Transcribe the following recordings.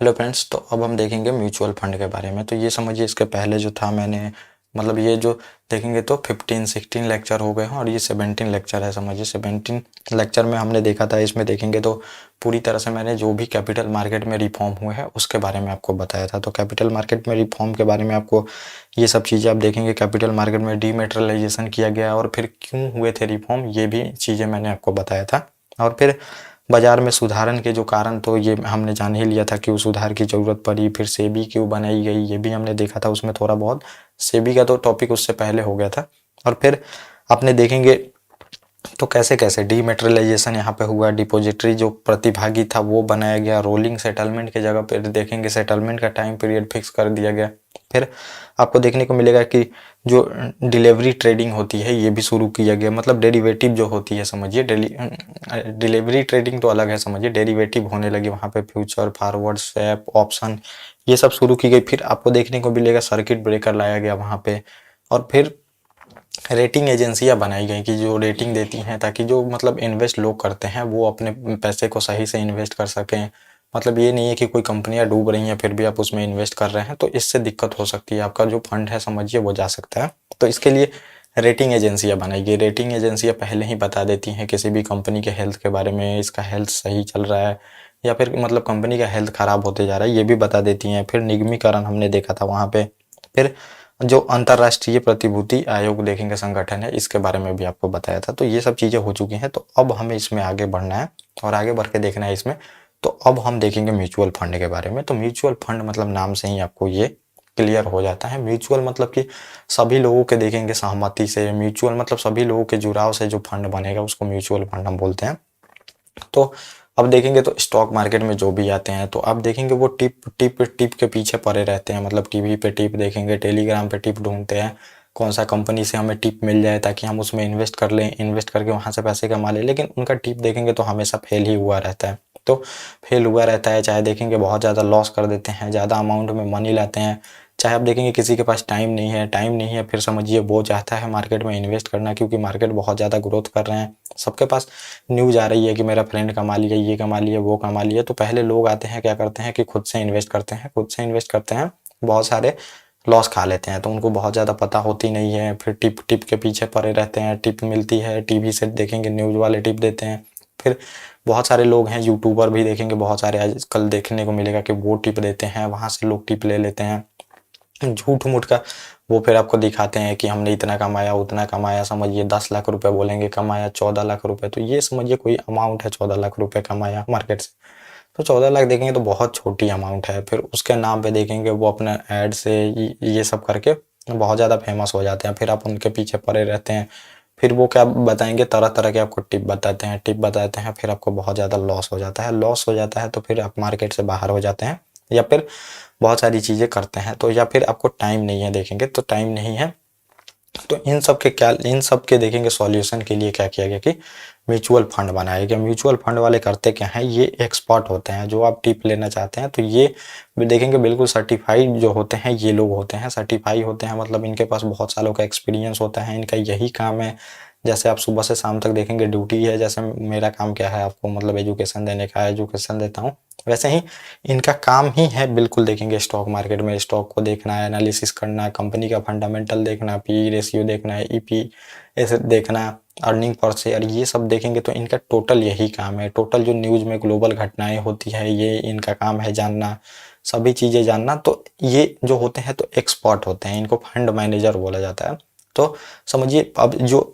Hello friends, तो अब हम देखेंगे म्यूचुअल फंड के बारे में। तो ये समझिए, इसके पहले जो था मैंने मतलब ये जो देखेंगे तो 15-16 लेक्चर हो गए हैं और ये 17 लेक्चर है। समझिए 17 लेक्चर में हमने देखा था। इसमें देखेंगे तो पूरी तरह से मैंने जो भी कैपिटल मार्केट में रिफॉर्म हुए हैं उसके बारे में आपको बताया था। तो कैपिटल मार्केट में रिफॉर्म के बारे में आपको ये सब चीज़ें आप देखेंगे। कैपिटल मार्केट में डीमेटेरियलाइजेशन किया गया और फिर क्यों हुए थे रिफॉर्म, ये भी चीज़ें मैंने आपको बताया था। और फिर बाजार में सुधारण के जो कारण, तो ये हमने जान ही लिया था कि उस सुधार की ज़रूरत पड़ी। फिर सेबी क्यों बनाई गई, ये भी हमने देखा था उसमें थोड़ा बहुत। सेबी का तो टॉपिक उससे पहले हो गया था। और फिर अपने देखेंगे तो कैसे कैसे डीमेटेरियलाइजेशन यहाँ पे हुआ। डिपॉजिटरी जो प्रतिभागी था वो बनाया गया। रोलिंग सेटलमेंट के जगह पे देखेंगे सेटलमेंट का टाइम पीरियड फिक्स कर दिया गया। फिर आपको देखने को मिलेगा कि जो डिलीवरी ट्रेडिंग होती है ये भी शुरू किया गया। मतलब डेरिवेटिव जो होती है, समझिए डिलीवरी ट्रेडिंग तो अलग है, समझिए डेरिवेटिव होने लगे वहाँ पे। फ्यूचर, फॉरवर्ड, स्वैप, ऑप्शन, ये सब शुरू की गई। फिर आपको देखने को मिलेगा सर्किट ब्रेकर लाया गया वहाँ पे। और फिर रेटिंग एजेंसियां बनाई गई कि जो रेटिंग देती हैं, ताकि जो मतलब इन्वेस्ट लोग करते हैं वो अपने पैसे को सही से इन्वेस्ट कर सकें। मतलब ये नहीं है कि कोई कंपनियां डूब रही हैं फिर भी आप उसमें इन्वेस्ट कर रहे हैं, तो इससे दिक्कत हो सकती है। आपका जो फंड है समझिए वो जा सकता है। तो इसके लिए रेटिंग एजेंसियां बनाई गई। रेटिंग एजेंसियां पहले ही बता देती हैं किसी भी कंपनी के हेल्थ के बारे में, इसका हेल्थ सही चल रहा है या फिर मतलब कंपनी का हेल्थ खराब होते जा रहा है, ये भी बता देती हैं। फिर निगमीकरण हमने देखा था वहाँ पे। फिर जो अंतर्राष्ट्रीय प्रतिभूति आयोग देखेंगे संगठन है, इसके बारे में भी आपको बताया था। तो ये सब चीज़ें हो चुकी हैं। तो अब हमें इसमें आगे बढ़ना है और आगे बढ़ के देखना है इसमें। तो अब हम देखेंगे म्यूचुअल फंड के बारे में। तो म्यूचुअल फंड मतलब नाम से ही आपको ये क्लियर हो जाता है। म्यूचुअल मतलब कि सभी लोगों के देखेंगे सहमति से। म्यूचुअल मतलब सभी लोगों के जुड़ाव से जो फंड बनेगा उसको म्यूचुअल फंड हम बोलते हैं। तो अब देखेंगे तो स्टॉक मार्केट में जो भी आते हैं तो आप देखेंगे वो टिप टिप टिप के पीछे पड़े रहते हैं। मतलब टीवी पे टिप देखेंगे, टेलीग्राम पे टिप ढूंढते हैं कौन सा कंपनी से हमें टिप मिल जाए ताकि हम उसमें इन्वेस्ट कर लें, इन्वेस्ट करके वहां से पैसे कमा लें। लेकिन उनका टिप देखेंगे तो हमेशा फेल ही हुआ रहता है। तो फेल हुआ रहता है, चाहे देखेंगे बहुत ज़्यादा लॉस कर देते हैं, ज़्यादा अमाउंट में मनी लाते हैं। चाहे आप देखेंगे किसी के पास टाइम नहीं है, फिर समझिए वो चाहता है मार्केट में इन्वेस्ट करना क्योंकि मार्केट बहुत ज़्यादा ग्रोथ कर रहे हैं। सबके पास न्यूज़ आ रही है कि मेरा फ्रेंड कमा लिया, ये कमा लिया, वो कमा लिया। तो पहले लोग आते हैं, क्या करते हैं कि खुद से इन्वेस्ट करते हैं, खुद से इन्वेस्ट करते हैं, बहुत सारे लॉस खा लेते हैं। तो उनको बहुत ज़्यादा पता होती नहीं है, फिर टिप टिप के पीछे पड़े रहते हैं। टिप मिलती है टीवी से, देखेंगे न्यूज़ वाले टिप देते हैं। फिर बहुत सारे लोग हैं, यूट्यूबर भी देखेंगे बहुत सारे आजकल देखने को मिलेगा कि वो टिप देते हैं, वहाँ से लोग टिप ले लेते हैं झूठ मूठ का। वो फिर आपको दिखाते हैं कि हमने इतना कमाया उतना कमाया। समझिए 10 लाख रुपए बोलेंगे, कमाया 14 लाख रुपए। तो ये समझिए कोई अमाउंट है, 14 लाख रुपए कमाया मार्केट से। तो 14 लाख देखेंगे तो बहुत छोटी अमाउंट है। फिर उसके नाम पे देखेंगे वो अपना एड से ये सब करके बहुत ज़्यादा फेमस हो जाते हैं। फिर आप उनके पीछे पड़े रहते हैं। फिर वो क्या बताएंगे, तरह तरह के आपको टिप बताते हैं। फिर आपको बहुत ज़्यादा लॉस हो जाता है तो फिर आप मार्केट से बाहर हो जाते हैं या फिर बहुत सारी चीज़ें करते हैं। तो या फिर आपको टाइम नहीं है, देखेंगे तो टाइम नहीं है। तो इन सब के देखेंगे सॉल्यूशन के लिए क्या किया गया कि म्यूचुअल फंड बनाया गया। म्यूचुअल फंड वाले करते क्या हैं, ये एक्सपर्ट होते हैं। जो आप टिप लेना चाहते हैं तो ये भी देखेंगे बिल्कुल सर्टिफाइड जो होते हैं ये लोग होते हैं, सर्टिफाई होते हैं। मतलब इनके पास बहुत सालों का एक्सपीरियंस होता है, इनका यही काम है। जैसे आप सुबह से शाम तक देखेंगे ड्यूटी है, जैसे मेरा काम क्या है आपको मतलब एजुकेशन देने का, एजुकेशन देता हूँ, वैसे ही इनका काम ही है। बिल्कुल देखेंगे स्टॉक मार्केट में स्टॉक को देखना है, एनालिसिस करना है, कंपनी का फंडामेंटल देखना, पी रेशियो देखना है, ईपी ऐसे देखना, अर्निंग पर शेयर, ये सब देखेंगे। तो इनका टोटल यही काम है। टोटल जो न्यूज़ में ग्लोबल घटनाएं होती है ये इनका काम है जानना, सभी चीज़ें जानना। तो ये जो होते हैं तो एक्सपर्ट होते हैं, इनको फंड मैनेजर बोला जाता है। तो समझिए अब जो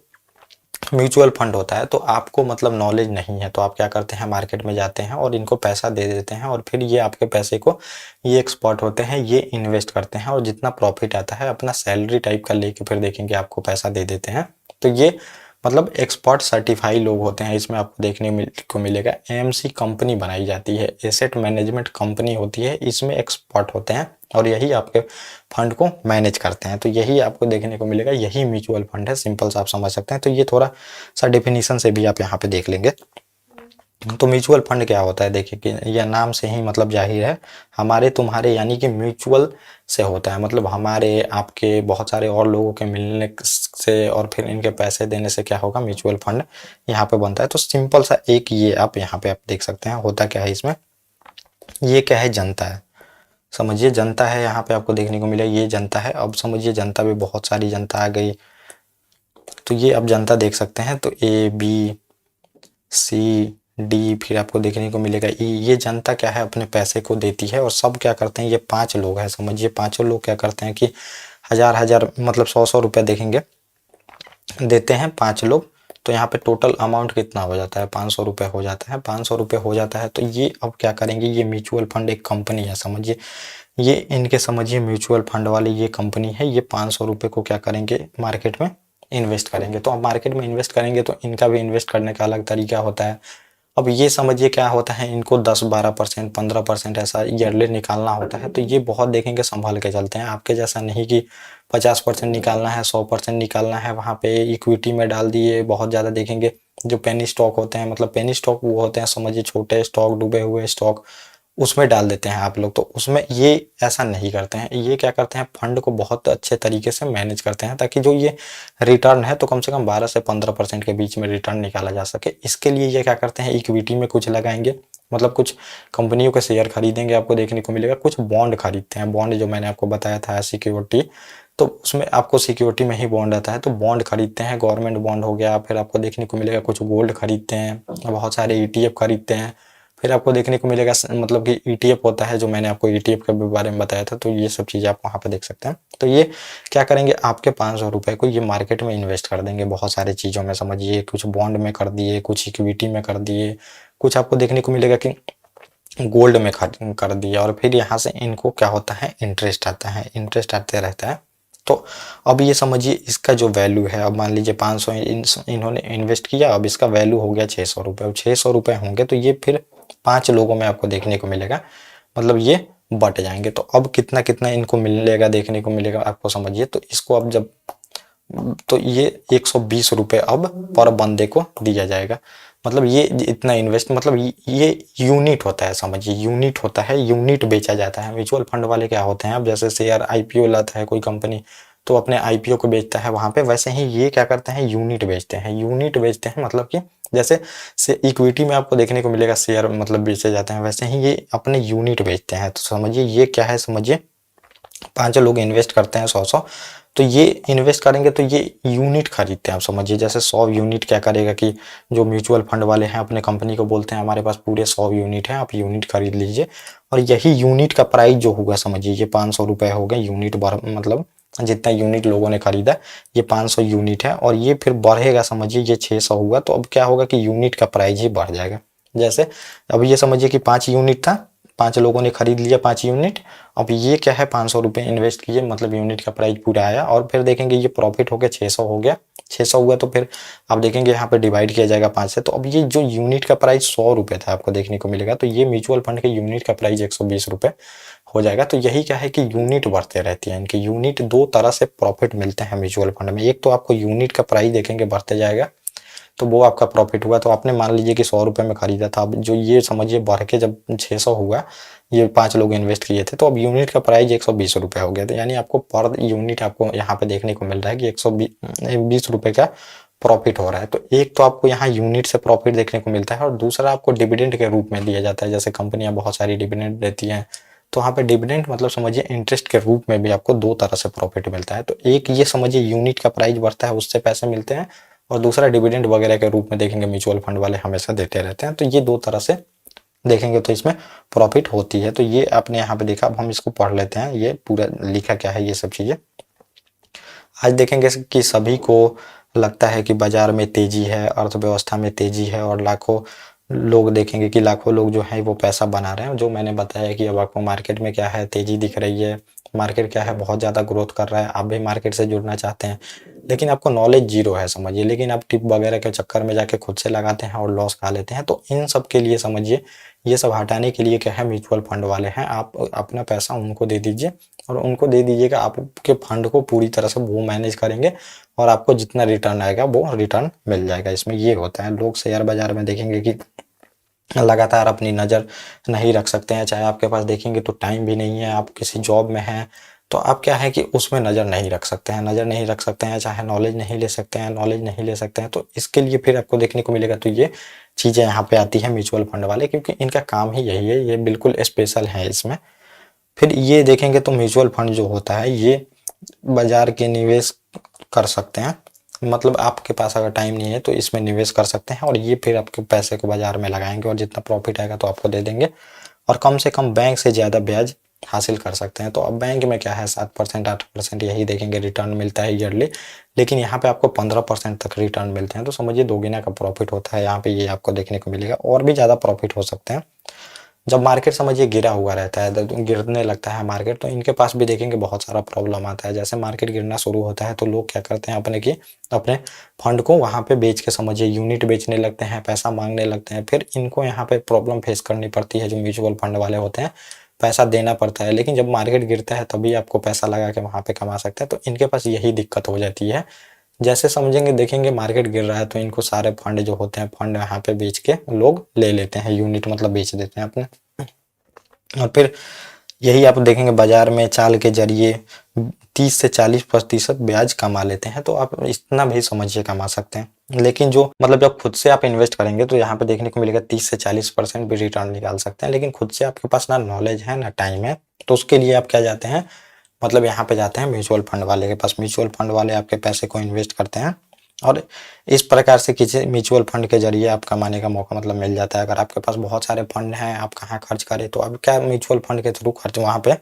म्यूचुअल फंड होता है तो आपको मतलब नॉलेज नहीं है तो आप क्या करते हैं, मार्केट में जाते हैं और इनको पैसा दे देते हैं और फिर ये आपके पैसे को, ये एक्सपर्ट होते हैं, ये इन्वेस्ट करते हैं और जितना प्रॉफिट आता है अपना सैलरी टाइप का लेके फिर देखेंगे आपको पैसा दे देते हैं। तो ये मतलब एक्सपर्ट सर्टिफाई लोग होते हैं। इसमें आपको देखने को मिलेगा एएमसी कंपनी बनाई जाती है, एसेट मैनेजमेंट कंपनी होती है, इसमें एक्सपर्ट होते हैं और यही आपके फंड को मैनेज करते हैं। तो यही आपको देखने को मिलेगा, यही म्यूचुअल फंड है। सिंपल सा आप समझ सकते हैं। तो ये थोड़ा सा डेफिनेशन से भी आप यहाँ पे देख लेंगे। तो म्यूचुअल फंड क्या होता है, देखिए कि यह नाम से ही मतलब जाहिर है हमारे तुम्हारे यानी कि म्यूचुअल से होता है। मतलब हमारे आपके बहुत सारे और लोगों के मिलने से और फिर इनके पैसे देने से क्या होगा, म्यूचुअल फंड यहाँ पे बनता है। तो सिंपल सा एक ये आप यहाँ पे आप देख सकते हैं होता क्या है इसमें। ये क्या है, जनता है। समझिए जनता है, यहाँ पे आपको देखने को मिला ये जनता है। अब समझिए जनता भी बहुत सारी जनता आ गई, तो ये अब जनता देख सकते हैं। तो ए बी सी डी, फिर आपको देखने को मिलेगा ई। ये जनता क्या है, अपने पैसे को देती है। और सब क्या करते हैं, ये 5 लोग हैं समझिए, पांचों लोग क्या करते हैं कि हजार हजार मतलब 100 रुपए देखेंगे, देते हैं 5 लोग। तो यहाँ पे टोटल अमाउंट कितना हो जाता है, 500 रुपये हो जाता है। 500 रुपये हो जाता है तो ये अब क्या करेंगे, ये म्यूचुअल फंड एक कंपनी है समझिए, ये इनके समझिए म्यूचुअल फंड वाली ये कंपनी है। ये 500 रुपये को क्या करेंगे, मार्केट में इन्वेस्ट करेंगे। तो अब मार्केट में इन्वेस्ट करेंगे तो इनका भी इन्वेस्ट करने का अलग तरीका होता है। अब ये समझिए क्या होता है, इनको 10-12% 15% ऐसा ईयरली निकालना होता है। तो ये बहुत देखेंगे संभाल के चलते हैं, आपके जैसा नहीं कि 50% निकालना है, 100% निकालना है। वहाँ पे इक्विटी में डाल दिए बहुत ज़्यादा। देखेंगे जो पेनी स्टॉक होते हैं, मतलब पेनी स्टॉक वो होते हैं समझिए, छोटे स्टॉक, डूबे हुए स्टॉक, उसमें डाल देते हैं आप लोग। तो उसमें ये ऐसा नहीं करते हैं। ये क्या करते हैं, फंड को बहुत अच्छे तरीके से मैनेज करते हैं, ताकि जो ये रिटर्न है तो कम से कम 12 से 15% के बीच में रिटर्न निकाला जा सके। इसके लिए ये क्या करते हैं, इक्विटी में कुछ लगाएंगे, मतलब कुछ कंपनियों के शेयर खरीदेंगे। आपको देखने को मिलेगा कुछ बॉन्ड खरीदते हैं, बॉन्ड जो मैंने आपको बताया था सिक्योरिटी, तो उसमें आपको सिक्योरिटी में ही बॉन्ड रहता है। तो बॉन्ड खरीदते हैं, गवर्नमेंट बॉन्ड हो गया। फिर आपको देखने को मिलेगा कुछ गोल्ड खरीदते हैं, बहुत सारे ईटीएफ खरीदते हैं। फिर आपको देखने को मिलेगा मतलब कि ईटीएफ होता है, जो मैंने आपको ईटीएफ के बारे में बताया था। तो ये सब चीज़ें आप वहाँ पे देख सकते हैं। तो ये क्या करेंगे, आपके 500 रुपये को ये मार्केट में इन्वेस्ट कर देंगे बहुत सारी चीज़ों में समझिए। कुछ बॉन्ड में कर दिए, कुछ इक्विटी में कर दिए, कुछ आपको देखने को मिलेगा कि गोल्ड में कर दिया। और फिर यहाँ से इनको क्या होता है, इंटरेस्ट आता है, इंटरेस्ट आते रहता है। तो अब ये समझिए इसका जो वैल्यू है, अब मान लीजिए 500 इन्होंने इन्वेस्ट किया, अब इसका वैल्यू हो गया 600 रुपये। अब 600 रुपये होंगे तो ये फिर 5 लोगों में आपको देखने को मिलेगा, मतलब ये बट जाएंगे। तो अब कितना कितना इनको मिलेगा, देखने को मिलेगा आपको समझिए। तो इसको अब जब, तो ये 120 रुपये अब पर बंदे को दिया जाएगा। मतलब ये इतना इन्वेस्ट, मतलब ये यूनिट होता है समझिए, यूनिट होता है, यूनिट बेचा जाता है। म्यूचुअल फंड वाले क्या होते हैं, अब जैसे शेयर आईपीओ लाता है कोई कंपनी, तो अपने आईपीओ को बेचता है वहां पे, वैसे ही ये क्या करते हैं, यूनिट बेचते हैं। यूनिट बेचते हैं मतलब कि जैसे से इक्विटी में आपको देखने को मिलेगा शेयर मतलब बेचे जाते हैं, वैसे ही ये अपने यूनिट बेचते हैं। तो समझिए ये क्या है, समझिए 5 लोग इन्वेस्ट करते हैं 100-100, तो ये इन्वेस्ट करेंगे तो ये यूनिट खरीदते हैं। आप समझिए जैसे 100 यूनिट क्या करेगा कि जो म्यूचुअल फंड वाले हैं अपने कंपनी को बोलते हैं हमारे पास पूरे 100 यूनिट है, आप यूनिट खरीद लीजिए। और यही यूनिट का प्राइस जो होगा समझिए, ये 500 रुपये हो गए यूनिट, मतलब जितना यूनिट लोगों ने खरीदा, ये 500 यूनिट है। और ये फिर बढ़ेगा समझिए, ये 600 हुआ, तो अब क्या होगा कि यूनिट का प्राइस ही बढ़ जाएगा। जैसे अब ये समझिए कि 5 यूनिट था, 5 लोगों ने खरीद लिया 5 यूनिट। अब ये क्या है, 500 रुपये इन्वेस्ट किए, मतलब यूनिट का प्राइस पूरा आया। और फिर देखेंगे ये प्रॉफिट हो गया 600 हो गया, 600 हुआ तो फिर आप देखेंगे यहाँ पे डिवाइड किया जाएगा 5 से। तो अब ये जो यूनिट का प्राइस 100 रुपये था आपको देखने को मिलेगा, तो ये म्यूचुअल फंड के यूनिट का प्राइस 120 रुपये हो जाएगा। तो यही क्या है कि यूनिट बढ़ते रहती है इनकी। यूनिट 2 तरह से प्रॉफिट मिलते हैं म्यूचुअल फंड में। एक तो आपको यूनिट का प्राइस देखेंगे बढ़ते जाएगा, तो वो आपका प्रॉफिट हुआ। तो आपने मान लीजिए कि 100 रुपये में खरीदा था, अब जो ये समझिए बढ़ के जब 600 हुआ, ये 5 लोग इन्वेस्ट किए थे, तो अब यूनिट का प्राइस 120 रुपये हो गया। तो यानी आपको पर यूनिट आपको यहाँ पे देखने को मिल रहा है कि 120 रुपये का प्रॉफिट हो रहा है। तो एक तो आपको यहाँ यूनिट से प्रॉफिट देखने को मिलता है, और दूसरा आपको डिविडेंड के रूप में दिया जाता है। जैसे कंपनियां बहुत सारी डिविडेंड देती हैं, तो वहाँ पे डिविडेंड मतलब समझिए इंटरेस्ट के रूप में भी आपको 2 तरह से प्रॉफिट मिलता है। तो एक ये समझिए यूनिट का प्राइस बढ़ता है, उससे पैसे मिलते हैं, और दूसरा डिविडेंड वगैरह के रूप में देखेंगे म्यूचुअल फंड वाले हमेशा देते रहते हैं। तो ये 2 तरह से देखेंगे तो इसमें प्रॉफिट होती है। तो ये आपने यहाँ पे देखा। अब हम इसको पढ़ लेते हैं, ये पूरा लिखा क्या है ये सब चीजें। आज देखेंगे कि सभी को लगता है कि बाजार में तेजी है, अर्थव्यवस्था में तेजी है, और लाखों लोग देखेंगे कि लाखों लोग जो है वो पैसा बना रहे हैं। जो मैंने बताया कि अब आपको मार्केट में क्या है, तेजी दिख रही है, मार्केट क्या है, बहुत ज़्यादा ग्रोथ कर रहा है। आप भी मार्केट से जुड़ना चाहते हैं, लेकिन आपको नॉलेज जीरो है समझिए, लेकिन आप टिप वगैरह के चक्कर में जाके खुद से लगाते हैं और लॉस खा लेते हैं। तो इन सब के लिए समझिए, ये सब हटाने के लिए क्या है, म्यूचुअल फंड वाले हैं। आप अपना पैसा उनको दे दीजिए, और उनको दे दीजिएगा, आपके फंड को पूरी तरह से वो मैनेज करेंगे, और आपको जितना रिटर्न आएगा वो रिटर्न मिल जाएगा। इसमें ये होता है। लोग शेयर बाजार में देखेंगे कि लगातार अपनी नज़र नहीं रख सकते हैं, चाहे आपके पास देखेंगे तो टाइम भी नहीं है, आप किसी जॉब में हैं, तो आप क्या है कि उसमें नज़र नहीं रख सकते हैं, नज़र नहीं रख सकते हैं, चाहे नॉलेज नहीं ले सकते हैं, नॉलेज नहीं ले सकते हैं। तो इसके लिए फिर आपको देखने को मिलेगा, तो ये चीज़ें यहाँ पे आती हैं म्यूचुअल फंड वाले, क्योंकि इनका काम ही यही है, ये बिल्कुल स्पेशल है इसमें। फिर ये देखेंगे तो म्यूचुअल फंड जो होता है ये बाजार के निवेश कर सकते हैं, मतलब आपके पास अगर टाइम नहीं है तो इसमें निवेश कर सकते हैं, और ये फिर आपके पैसे को बाजार में लगाएंगे और जितना प्रॉफिट आएगा तो आपको दे देंगे, और कम से कम बैंक से ज़्यादा ब्याज हासिल कर सकते हैं। तो अब बैंक में क्या है 7% 8% यही देखेंगे रिटर्न मिलता है ईयरली, लेकिन यहाँ पे आपको 15% तक रिटर्न मिलते हैं। तो समझिए दोगुना का प्रॉफिट होता है यहाँ पे, ये आपको देखने को मिलेगा, और भी ज़्यादा प्रॉफिट हो सकते हैं। जब मार्केट समझिए गिरा हुआ रहता है, जब गिरने लगता है मार्केट, तो इनके पास भी देखेंगे बहुत सारा प्रॉब्लम आता है। जैसे मार्केट गिरना शुरू होता है तो लोग क्या करते हैं, अपने फंड को वहाँ पे बेच के समझिए यूनिट बेचने लगते हैं, पैसा मांगने लगते हैं। फिर इनको यहाँ पे प्रॉब्लम फेस करनी पड़ती है, जो म्यूचुअल फंड वाले होते हैं, पैसा देना पड़ता है। लेकिन जब मार्केट गिरता है तभी आपको पैसा लगा के वहाँ पे कमा सकते हैं। तो इनके पास यही दिक्कत हो जाती है। जैसे समझेंगे देखेंगे मार्केट गिर रहा है तो इनको सारे फंड जो होते हैं, फंड यहाँ पे बेच के लोग ले लेते हैं, यूनिट मतलब बेच देते हैं अपने। और फिर यही आप देखेंगे बाजार में चाल के जरिए 30 से 40% ब्याज कमा लेते हैं। तो आप इतना भी समझिए कमा सकते हैं। लेकिन जो मतलब जब खुद से आप इन्वेस्ट करेंगे तो यहाँ पे देखने को मिलेगा 30 से 40% भी रिटर्न निकाल सकते हैं। लेकिन खुद से आपके पास ना नॉलेज है ना टाइम है, तो उसके लिए आप क्या जाते हैं, मतलब यहाँ पे जाते हैं म्यूचुअल फंड वाले के पास। म्यूचुअल फंड वाले आपके पैसे को इन्वेस्ट करते हैं, और इस प्रकार से किसी म्यूचुअल फंड के जरिए आप कमाने का मौका मतलब मिल जाता है। अगर आपके पास बहुत सारे फंड हैं, आप कहाँ खर्च करें, तो अब क्या म्यूचुअल फंड के थ्रू खर्च वहाँ पे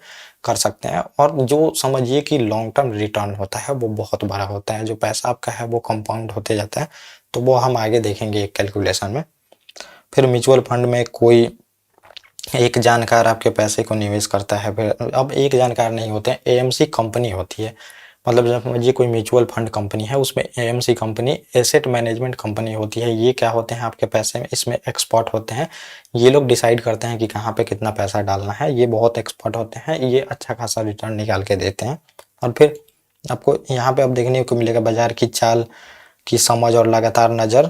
कर सकते हैं। और जो समझिए कि लॉन्ग टर्म रिटर्न होता है वो बहुत बड़ा होता है, जो पैसा आपका है वो कंपाउंड होते जाता है। तो वो हम आगे देखेंगे एक कैलकुलेशन में। फिर म्यूचुअल फंड में कोई एक जानकार आपके पैसे को निवेश करता है। फिर अब एक जानकार नहीं होते हैं, एएमसी कंपनी होती है, मतलब जब समझिए कोई म्यूचुअल फंड कंपनी है, उसमें AMC company asset management company होती है। ये क्या होते हैं, आपके पैसे में इसमें एक्सपर्ट होते हैं। ये लोग डिसाइड करते हैं कि कहाँ पे कितना पैसा डालना है। ये बहुत एक्सपर्ट होते हैं, ये अच्छा खासा रिटर्न निकाल के देते हैं। और फिर आपको यहाँ पे अब देखने को मिलेगा बाजार की चाल की समझ और लगातार नज़र,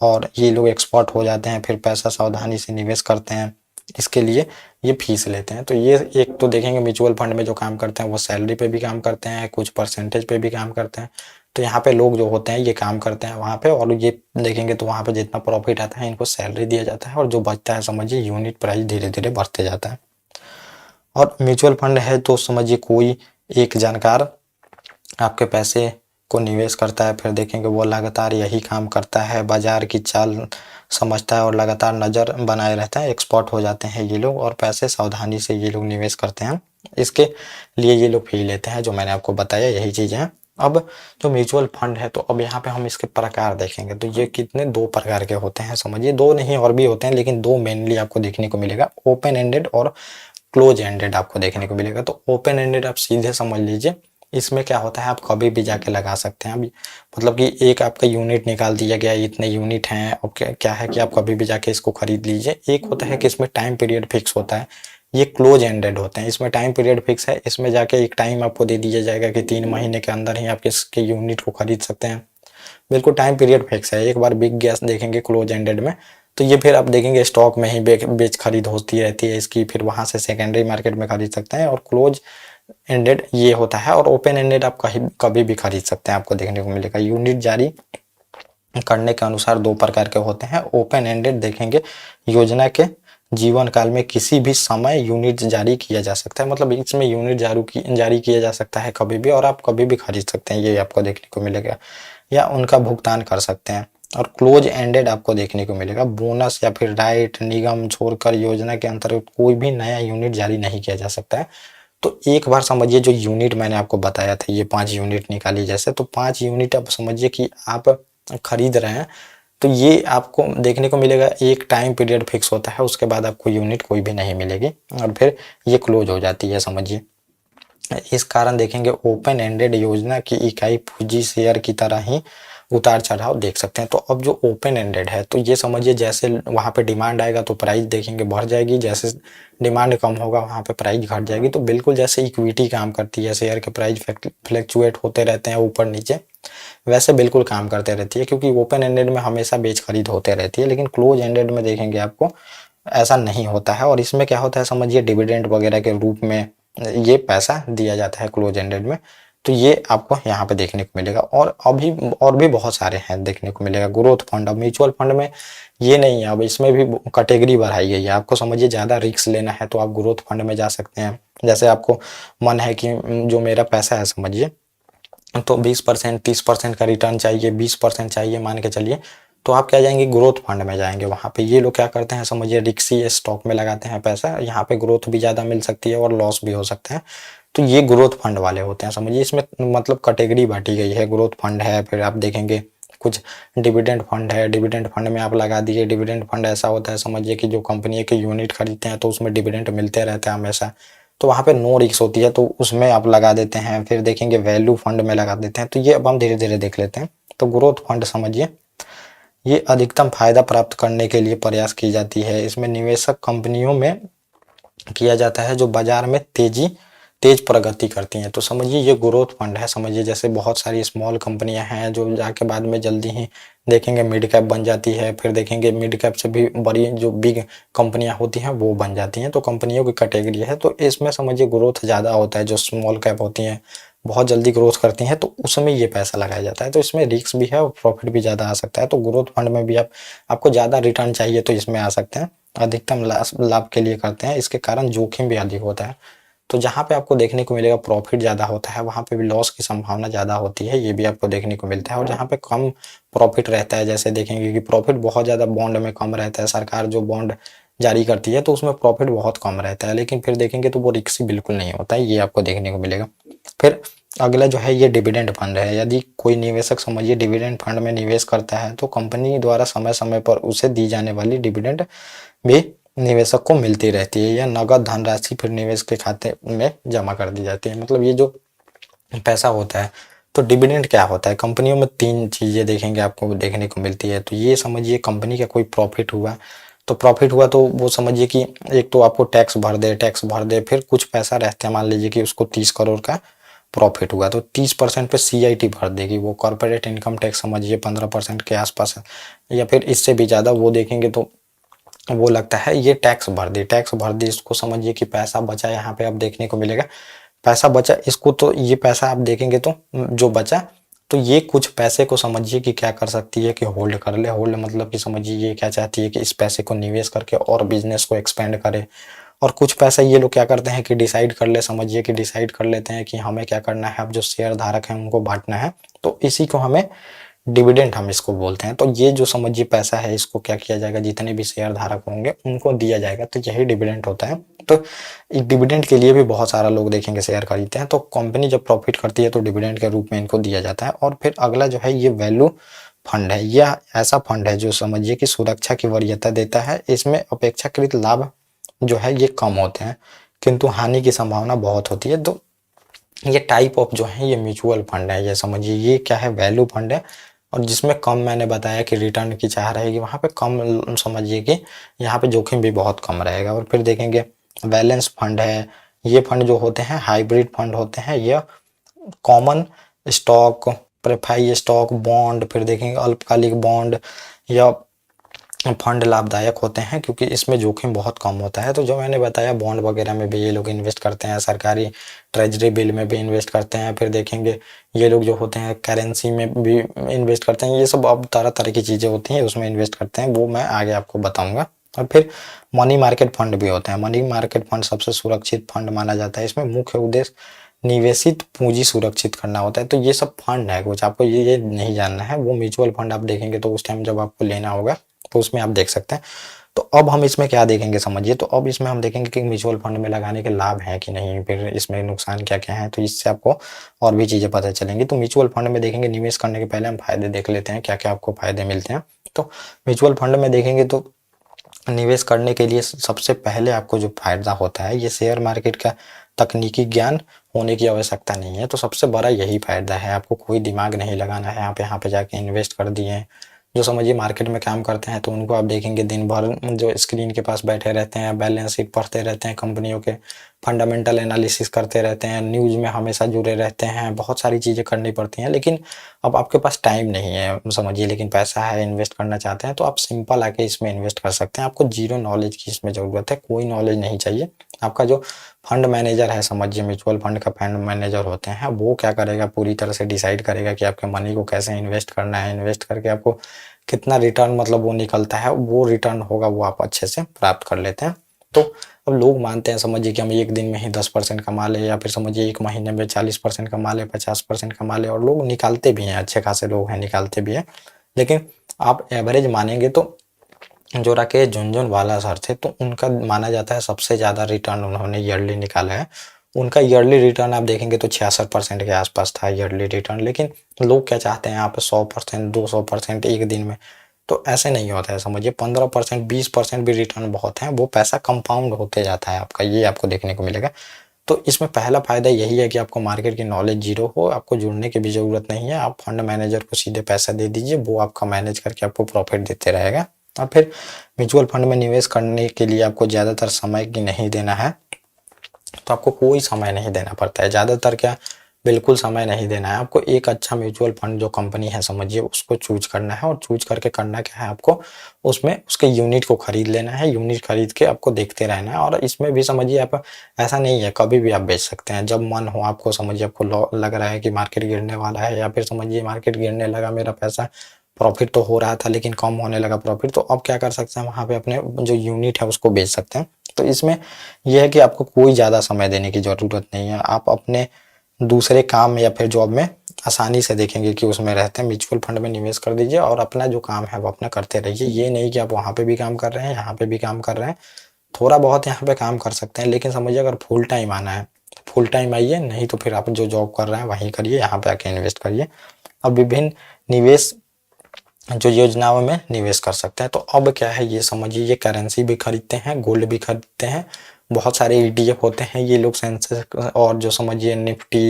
और ये लोग एक्सपर्ट हो जाते हैं। फिर पैसा सावधानी से निवेश करते हैं, इसके लिए ये फीस लेते हैं। तो ये एक तो देखेंगे म्यूचुअल फंड में जो काम करते हैं वो सैलरी पे भी काम करते हैं, कुछ परसेंटेज पे भी काम करते हैं। तो यहाँ पे लोग जो होते हैं ये काम करते हैं वहाँ पे, और ये देखेंगे तो वहाँ पे जितना प्रॉफिट आता है इनको सैलरी दिया जाता है, और जो बचता है समझिए यूनिट प्राइस धीरे धीरे बढ़ते जाता है। और म्यूचुअल फंड है तो समझिए कोई एक जानकार आपके पैसे को निवेश करता है। फिर देखेंगे वो लगातार यही काम करता है, बाजार की चाल समझता है और लगातार नज़र बनाए रहता है। एक्सपर्ट हो जाते हैं ये लोग, और पैसे सावधानी से ये लोग निवेश करते हैं। इसके लिए ये लोग फी लेते हैं, जो मैंने आपको बताया यही चीज़ें हैं। अब जो म्यूचुअल फंड है, तो अब यहाँ पे हम इसके प्रकार देखेंगे, तो ये कितने 2 प्रकार के होते हैं समझिए, 2 नहीं और भी होते हैं, लेकिन 2 मेनली आपको देखने को मिलेगा, ओपन एंडेड और क्लोज एंडेड आपको देखने को मिलेगा। तो ओपन एंडेड आप सीधे समझ लीजिए, इसमें क्या होता है आप कभी भी जाके लगा सकते हैं। अभी मतलब कि एक आपका यूनिट निकाल दिया गया, इतने यूनिट हैं, अब क्या है कि आप कभी भी जाके इसको खरीद लीजिए। एक होता है कि इसमें टाइम पीरियड फिक्स होता है, ये क्लोज एंडेड होते हैं। इसमें टाइम पीरियड फिक्स है, इसमें जाके एक टाइम आपको दे दिया जाएगा कि 3 महीने के अंदर ही आप इसके यूनिट को खरीद सकते हैं। बिल्कुल टाइम पीरियड फिक्स है। एक बार बिक गया देखेंगे क्लोज एंडेड में, तो ये फिर आप देखेंगे स्टॉक में ही बेच खरीद होती रहती है इसकी, फिर वहां से सेकेंडरी मार्केट में खरीद सकते हैं। और क्लोज एंडेड ये होता है, और ओपन एंडेड आप कभी भी खरीद सकते हैं, आपको देखने को मिलेगा। यूनिट जारी करने के अनुसार 2 प्रकार के होते हैं। ओपन एंडेड देखेंगे योजना के जीवन काल में किसी भी समय यूनिट जारी किया जा सकता है, मतलब इसमें यूनिट जारी किया जा सकता है कभी भी, और आप कभी भी खरीद सकते हैं, ये आपको देखने को मिलेगा, या उनका भुगतान कर सकते हैं। और क्लोज एंडेड आपको देखने को मिलेगा बोनस या फिर राइट निगम छोड़कर योजना के अंतर्गत कोई भी नया यूनिट जारी नहीं किया जा सकता है। तो एक बार समझिए जो यूनिट मैंने आपको बताया था, ये 5 यूनिट निकाली जैसे, तो 5 यूनिट आप समझिए कि आप खरीद रहे हैं, तो ये आपको देखने को मिलेगा। एक टाइम पीरियड फिक्स होता है, उसके बाद आपको यूनिट कोई भी नहीं मिलेगी, और फिर ये क्लोज हो जाती है समझिए। इस कारण देखेंगे ओपन एंडेड योजना की इकाई पूंजी शेयर की तरह ही उतार चढ़ाव देख सकते हैं। तो अब जो ओपन एंडेड है, तो ये समझिए जैसे वहाँ पे डिमांड आएगा तो प्राइस देखेंगे बढ़ जाएगी, जैसे डिमांड कम होगा वहाँ पे प्राइस घट जाएगी। तो बिल्कुल जैसे इक्विटी काम करती है, शेयर के प्राइस फ्लक्चुएट होते रहते हैं ऊपर नीचे, वैसे बिल्कुल काम करते रहती है, क्योंकि ओपन एंडेड में हमेशा बेच खरीद होते रहती है। लेकिन क्लोज एंडेड में देखेंगे आपको ऐसा नहीं होता है। और इसमें क्या होता है समझिए डिविडेंड वगैरह के रूप में ये पैसा दिया जाता है क्लोज एंडेड में। तो ये आपको यहाँ पे देखने को मिलेगा, और भी बहुत सारे हैं देखने को मिलेगा। ग्रोथ फंड, अब म्यूचुअल फंड में ये नहीं है, अब इसमें भी कैटेगरी बढ़ाई गई है। आपको समझिए ज़्यादा रिस्क लेना है तो आप ग्रोथ फंड में जा सकते हैं। जैसे आपको मन है कि जो मेरा पैसा है समझिए, तो 20% 30% का रिटर्न चाहिए, 20% चाहिए मान के चलिए, तो आप क्या जाएंगे, ग्रोथ फंड में जाएंगे। वहाँ पे ये लोग क्या करते हैं समझिए, रिक्सी स्टॉक में लगाते हैं पैसा। यहाँ पे ग्रोथ भी ज़्यादा मिल सकती है और लॉस भी हो सकता है। तो ये ग्रोथ फंड वाले होते हैं समझिए। इसमें मतलब कैटेगरी बांटी गई है। ग्रोथ फंड है, फिर आप देखेंगे कुछ डिविडेंड फंड है। डिविडेंड फंड में आप लगा दीजिए। डिविडेंड फंड ऐसा होता है समझिए कि जो कंपनी के यूनिट खरीदते हैं तो उसमें डिविडेंड मिलते रहता है हमेशा, तो वहाँ पे नो रिस्क होती है, तो उसमें आप लगा देते हैं। फिर देखेंगे वैल्यू फंड में लगा देते हैं। तो ये अब हम धीरे धीरे देख लेते हैं। तो ग्रोथ फंड समझिए, ये अधिकतम फायदा प्राप्त करने के लिए प्रयास की जाती है। इसमें निवेशक कंपनियों में किया जाता है जो बाजार में तेज प्रगति करती हैं। तो समझिए ये ग्रोथ फंड है समझिए। जैसे बहुत सारी स्मॉल कंपनियां हैं जो जाके बाद में जल्दी ही देखेंगे मिड कैप बन जाती है। फिर देखेंगे मिड कैप से भी बड़ी जो बिग कंपनियां होती हैं वो बन जाती हैं। तो कंपनियों की कैटेगरी है। तो इसमें समझिए ग्रोथ ज़्यादा होता है। जो स्मॉल कैप होती हैं बहुत जल्दी ग्रोथ करती हैं, तो उसमें ये पैसा लगाया जाता है। तो इसमें रिस्क भी है और प्रॉफिट भी ज़्यादा आ सकता है। तो ग्रोथ फंड में भी आपको ज़्यादा रिटर्न चाहिए तो इसमें आ सकते हैं। अधिकतम लाभ के लिए करते हैं। इसके कारण जोखिम भी अधिक होता है। तो जहाँ पे आपको देखने को मिलेगा प्रॉफिट ज़्यादा होता है, वहाँ पे भी लॉस की संभावना ज़्यादा होती है, ये भी आपको देखने को मिलता है। और जहाँ पे कम प्रॉफिट रहता है, जैसे देखेंगे कि प्रॉफिट बहुत ज़्यादा बॉन्ड में कम रहता है। सरकार जो बॉन्ड जारी करती है तो उसमें प्रॉफिट बहुत कम रहता है, लेकिन फिर देखेंगे तो वो रिस्की बिल्कुल नहीं होता है, ये आपको देखने को मिलेगा। फिर अगला जो है ये डिविडेंड फंड है। यदि कोई निवेशक समझिए डिविडेंड फंड में निवेश करता है तो कंपनी द्वारा समय समय पर उसे दी जाने वाली डिविडेंड भी निवेशक को मिलती रहती है, या नगद धनराशि फिर निवेश के खाते में जमा कर दी जाती है। मतलब ये जो पैसा होता है, तो डिविडेंड क्या होता है, कंपनियों में तीन चीजें देखेंगे आपको देखने को मिलती है। तो ये समझिए कंपनी का कोई प्रॉफिट हुआ, तो प्रॉफिट हुआ तो वो समझिए कि एक तो आपको टैक्स भर दे, फिर कुछ पैसा रहता है, मान लीजिए कि उसको 30 करोड़ का प्रॉफिट हुआ तो 30% पे सीआईटी भर देगी। वो कॉर्पोरेट इनकम टैक्स समझिए 15% के आसपास है, या फिर इससे भी ज्यादा वो देखेंगे तो वो लगता है। ये टैक्स भर दी, इसको समझिए कि पैसा बचा। यहाँ पे आप देखने को मिलेगा पैसा बचा, इसको तो ये पैसा आप देखेंगे तो जो बचा, तो ये कुछ पैसे को समझिए कि क्या कर सकती है कि होल्ड कर ले। होल्ड मतलब कि समझिए ये क्या चाहती है कि इस पैसे को निवेश करके और बिजनेस को एक्सपेंड करे। और कुछ पैसा ये लोग क्या करते हैं कि डिसाइड कर ले, समझिए कि डिसाइड कर लेते हैं कि हमें क्या करना है, अब जो शेयर धारक है उनको बांटना है, तो इसी को हमें डिविडेंड हम इसको बोलते हैं। तो ये जो समझिए पैसा है इसको क्या किया जाएगा, जितने भी शेयर धारक होंगे उनको दिया जाएगा, तो यही डिविडेंड होता है। तो डिविडेंड के लिए भी बहुत सारा लोग देखेंगे शेयर खरीदते हैं। तो कंपनी जब प्रॉफिट करती है तो डिविडेंड के रूप में इनको दिया जाता है। और फिर अगला जो है ये वैल्यू फंड है। यह ऐसा फंड है जो समझिए कि सुरक्षा की वरीयता देता है। इसमें अपेक्षाकृत लाभ जो है ये कम होते हैं, किंतु हानि की संभावना बहुत होती है। तो ये टाइप ऑफ जो है ये म्यूचुअल फंड है। ये समझिए ये क्या है, वैल्यू फंड है। और जिसमें कम, मैंने बताया कि रिटर्न की चाह रहेगी, वहाँ पे कम समझिए कि यहाँ पे जोखिम भी बहुत कम रहेगा। और फिर देखेंगे बैलेंस फंड है। ये फंड जो होते हैं हाइब्रिड फंड होते हैं। ये कॉमन स्टॉक, प्रेफाई स्टॉक, बॉन्ड, फिर देखेंगे अल्पकालिक बॉन्ड या फंड लाभदायक होते हैं, क्योंकि इसमें जोखिम बहुत कम होता है। तो जो मैंने बताया बॉन्ड वगैरह में भी ये लोग इन्वेस्ट करते हैं, सरकारी ट्रेजरी बिल में भी इन्वेस्ट करते हैं। फिर देखेंगे ये लोग जो होते हैं करेंसी में भी इन्वेस्ट करते हैं। ये सब अब तरह तरह की चीज़ें होती हैं उसमें इन्वेस्ट करते हैं, वो मैं आगे आपको बताऊंगा। और फिर मनी मार्केट फंड भी होते हैं। मनी मार्केट फंड सबसे सुरक्षित फंड माना जाता है। इसमें मुख्य उद्देश्य निवेशित पूंजी सुरक्षित करना होता है। तो ये सब फंड है कुछ, आपको ये नहीं जानना है। वो म्यूचुअल फंड आप देखेंगे तो उस टाइम जब आपको लेना होगा तो उसमें आप देख सकते हैं। तो अब हम इसमें क्या देखेंगे समझिए, तो अब इसमें हम देखेंगे कि म्यूचुअल फंड में लगाने के लाभ हैं कि नहीं, फिर इसमें नुकसान क्या क्या है, तो इससे आपको और भी चीजें पता चलेंगी। तो म्यूचुअल फंड में देखेंगे, निवेश करने के पहले हम फायदे देख लेते हैं, क्या क्या आपको फायदे मिलते हैं। तो म्यूचुअल फंड में देखेंगे तो निवेश करने के लिए सबसे पहले आपको जो फायदा होता है, ये शेयर मार्केट का तकनीकी ज्ञान होने की आवश्यकता नहीं है। तो सबसे बड़ा यही फायदा है, आपको कोई दिमाग नहीं लगाना है। आप यहाँ पे जाके इन्वेस्ट कर दिए, जो समझिए मार्केट में काम करते हैं, तो उनको आप देखेंगे दिन भर जो स्क्रीन के पास बैठे रहते हैं, बैलेंस शीट पढ़ते रहते हैं, कंपनियों के फंडामेंटल एनालिसिस करते रहते हैं, न्यूज़ में हमेशा जुड़े रहते हैं, बहुत सारी चीज़ें करनी पड़ती हैं। लेकिन अब आपके पास टाइम नहीं है समझिए, लेकिन पैसा है, इन्वेस्ट करना चाहते हैं, तो आप सिंपल आके इसमें इन्वेस्ट कर सकते हैं। आपको ज़ीरो नॉलेज की इसमें ज़रूरत है, कोई नॉलेज नहीं चाहिए। आपका जो फंड मैनेजर है समझिए, म्यूचुअल फंड का फंड मैनेजर होते हैं, वो क्या करेगा, पूरी तरह से डिसाइड करेगा कि आपके मनी को कैसे इन्वेस्ट करना है, इन्वेस्ट करके आपको कितना रिटर्न मतलब वो निकलता है, वो रिटर्न होगा वो आप अच्छे से प्राप्त कर लेते हैं। तो अब लोग मानते हैं समझिए कि हम एक दिन में ही 10% कमा लें, या फिर समझिए एक महीने में 40% कमा लें, 50% कमा लें, और लोग निकालते भी हैं, अच्छे खासे लोग हैं निकालते भी हैं। लेकिन आप एवरेज मानेंगे तो जो राकेश झुनझुनवाला सर थे, तो उनका माना जाता है सबसे ज़्यादा रिटर्न उन्होंने ईयरली निकाला है। उनका ईयरली रिटर्न आप देखेंगे तो 66% के आसपास था ईयरली रिटर्न। लेकिन लोग क्या चाहते हैं यहाँ पे 100%, 200% एक दिन में, तो ऐसे नहीं होता है समझिए। 15%, 20% भी रिटर्न बहुत है, वो पैसा कंपाउंड होते जाता है आपका, ये आपको देखने को मिलेगा। तो इसमें पहला फायदा यही है कि आपको मार्केट की नॉलेज जीरो हो, आपको जुड़ने की भी जरूरत नहीं है। आप फंड मैनेजर को सीधे पैसा दे दीजिए, वो आपका मैनेज करके आपको प्रॉफिट देते रहेगा। और फिर म्यूचुअल फंड में निवेश करने के लिए आपको ज़्यादातर समय की नहीं देना है, तो आपको कोई समय नहीं देना पड़ता है ज़्यादातर, क्या बिल्कुल समय नहीं देना है आपको। एक अच्छा म्यूचुअल फंड जो कंपनी है समझिए, उसको चूज करना है, और चूज करके करना क्या है आपको, उसमें उसके यूनिट को खरीद लेना है, यूनिट खरीद के आपको देखते रहना है। और इसमें भी समझिए आप, ऐसा नहीं है, कभी भी आप बेच सकते हैं जब मन हो आपको। समझिए आपको लग रहा है कि मार्केट गिरने वाला है, या फिर समझिए मार्केट गिरने लगा, मेरा पैसा प्रॉफिट तो हो रहा था लेकिन कम होने लगा प्रॉफिट, तो अब क्या कर सकते हैं, वहाँ पे अपने जो यूनिट है उसको बेच सकते हैं। तो इसमें यह है कि आपको कोई ज़्यादा समय देने की ज़रूरत नहीं है। आप अपने दूसरे काम या फिर जॉब में आसानी से देखेंगे कि उसमें रहते हैं, म्यूचुअल फंड में निवेश कर दीजिए और अपना जो काम है वो अपना करते रहिए। ये नहीं कि आप वहाँ पे भी काम कर रहे हैं, यहाँ पे भी काम कर रहे हैं, थोड़ा बहुत यहाँ पे काम कर सकते हैं, लेकिन समझिए अगर फुल टाइम आना है, फुल टाइम आइए, नहीं तो फिर आप जो जॉब कर रहे हैं वहीं करिए, यहाँ पे आके इन्वेस्ट करिए। अब विभिन्न निवेश जो योजनाओं में निवेश कर सकते हैं। तो अब क्या है ये समझिए, ये करेंसी भी खरीदते हैं, गोल्ड भी खरीदते हैं, बहुत सारे ईटीएफ होते हैं ये लोग, सेंसेक्स और जो समझिए निफ्टी,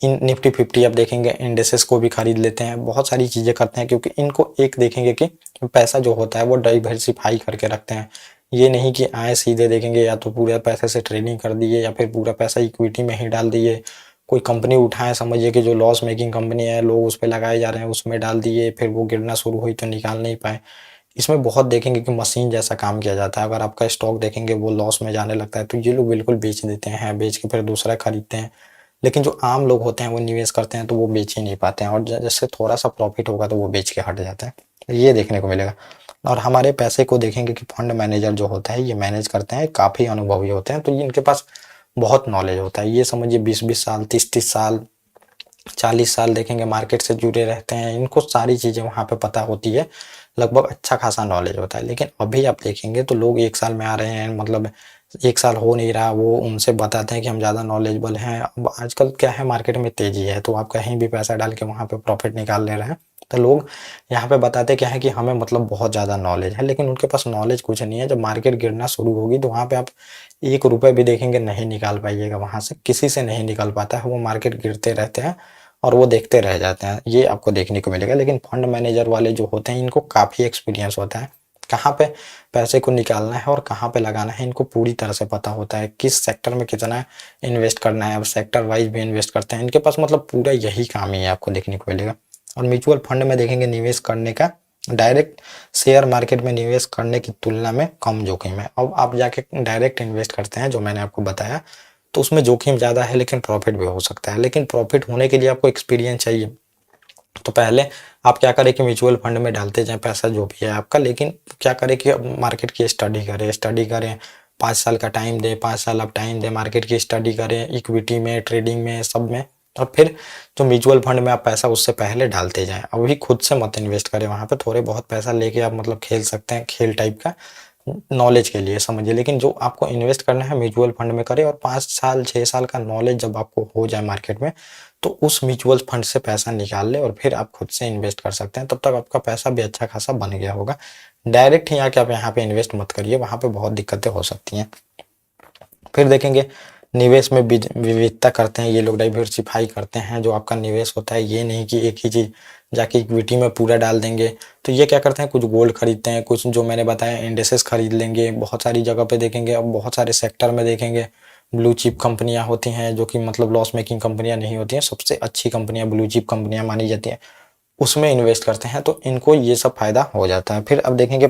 इन निफ्टी 50 आप देखेंगे, इंडेसेस को भी खरीद लेते हैं, बहुत सारी चीज़ें करते हैं, क्योंकि इनको एक देखेंगे कि पैसा जो होता है वो डाइवर्सिफाई करके रखते हैं। ये नहीं कि आए सीधे देखेंगे या तो पूरे पैसे से ट्रेडिंग कर दिए, या फिर पूरा पैसा इक्विटी में ही डाल दिए। कोई कंपनी उठाए समझिए कि जो लॉस मेकिंग कंपनी है, लोग उस पे लगाए जा रहे हैं, उसमें डाल दिए, फिर वो गिरना शुरू हुई तो निकाल नहीं पाए। इसमें बहुत देखेंगे कि मशीन जैसा काम किया जाता है। अगर आपका स्टॉक देखेंगे वो लॉस में जाने लगता है, तो ये लोग बिल्कुल बेच देते हैं, बेच के फिर दूसरा खरीदते हैं। लेकिन जो आम लोग होते हैं वो निवेश करते हैं तो वो बेच ही नहीं पाते हैं, और जैसे थोड़ा सा प्रॉफिट होगा तो वो बेच के हट जाते हैं, ये देखने को मिलेगा। और हमारे पैसे को देखेंगे कि फंड मैनेजर जो होता है ये मैनेज करते हैं, काफ़ी अनुभवी होते हैं, तो ये इनके पास बहुत नॉलेज होता है। ये समझिए 20-20 साल, 30-30 साल, 40 साल देखेंगे मार्केट से जुड़े रहते हैं, इनको सारी चीज़ें वहाँ पे पता होती है, लगभग अच्छा खासा नॉलेज होता है। लेकिन अभी आप देखेंगे तो लोग 1 साल में आ रहे हैं, मतलब 1 साल हो नहीं रहा, वो उनसे बताते हैं कि हम ज़्यादा नॉलेजेबल हैं। अब आजकल क्या है, मार्केट में तेज़ी है, तो आप कहीं भी पैसा डाल के वहाँ पे प्रॉफिट निकाल ले रहे हैं। तो लोग यहाँ पे बताते क्या है कि हमें मतलब बहुत ज़्यादा नॉलेज है, लेकिन उनके पास नॉलेज कुछ नहीं है। जब मार्केट गिरना शुरू होगी तो वहाँ पे आप 1 रुपए भी देखेंगे नहीं निकाल पाइएगा, वहाँ से किसी से नहीं निकल पाता है, वो मार्केट गिरते रहते हैं और वो देखते रह जाते हैं, ये आपको देखने को मिलेगा। लेकिन फंड मैनेजर वाले जो होते हैं इनको काफ़ी एक्सपीरियंस होता है, कहाँ पे पैसे को निकालना है और कहाँ पे लगाना है, इनको पूरी तरह से पता होता है, किस सेक्टर में कितना इन्वेस्ट करना है। अब सेक्टर वाइज भी इन्वेस्ट करते हैं, इनके पास मतलब पूरा यही काम ही है, आपको देखने को मिलेगा। और म्यूचुअल फंड में देखेंगे निवेश करने का डायरेक्ट शेयर मार्केट में निवेश करने की तुलना में कम जोखिम है। अब आप जाके डायरेक्ट इन्वेस्ट करते हैं जो मैंने आपको बताया, तो उसमें जोखिम ज़्यादा है लेकिन प्रॉफिट भी हो सकता है। लेकिन प्रॉफिट होने के लिए आपको एक्सपीरियंस चाहिए, तो पहले आप क्या करें कि म्यूचुअल फंड में डालते जाएं पैसा जो भी है आपका, लेकिन क्या करें कि मार्केट की स्टडी करें, 5 साल का टाइम दें, 5 साल आप टाइम दें, मार्केट की स्टडी करें, इक्विटी में, ट्रेडिंग में, सब में। और फिर जो म्यूचुअल फंड में आप पैसा उससे पहले डालते जाएं, अभी खुद से मत इन्वेस्ट करें, वहाँ पे थोड़े बहुत पैसा लेके आप मतलब खेल सकते हैं, खेल टाइप का नॉलेज के लिए समझिए। लेकिन जो आपको इन्वेस्ट करना है म्यूचुअल फंड में करें, और 5 साल 6 साल का नॉलेज जब आपको हो जाए मार्केट में, तो उस म्यूचुअल फंड से पैसा निकाल ले और फिर आप खुद से इन्वेस्ट कर सकते हैं। तब तक आपका पैसा भी अच्छा खासा बन गया होगा। डायरेक्ट ही आके आप यहाँ पे इन्वेस्ट मत करिए, वहाँ पे बहुत दिक्कतें हो सकती हैं। फिर देखेंगे निवेश में विविधता करते हैं ये लोग, डाइवर्सिफाई करते हैं जो आपका निवेश होता है। ये नहीं कि एक ही चीज़ जाके इक्विटी में पूरा डाल देंगे। तो ये क्या करते हैं, कुछ गोल्ड खरीदते हैं, कुछ जो मैंने बताया इंडेसेस खरीद लेंगे, बहुत सारी जगह पे देखेंगे, अब बहुत सारे सेक्टर में देखेंगे ब्लू चिप कंपनियां होती हैं जो कि मतलब लॉस मेकिंग कंपनियां नहीं होती हैं, सबसे अच्छी कंपनियां ब्लू चिप कंपनियां मानी जाती हैं, उसमें इन्वेस्ट करते हैं, तो इनको ये सब फायदा हो जाता है। फिर अब देखेंगे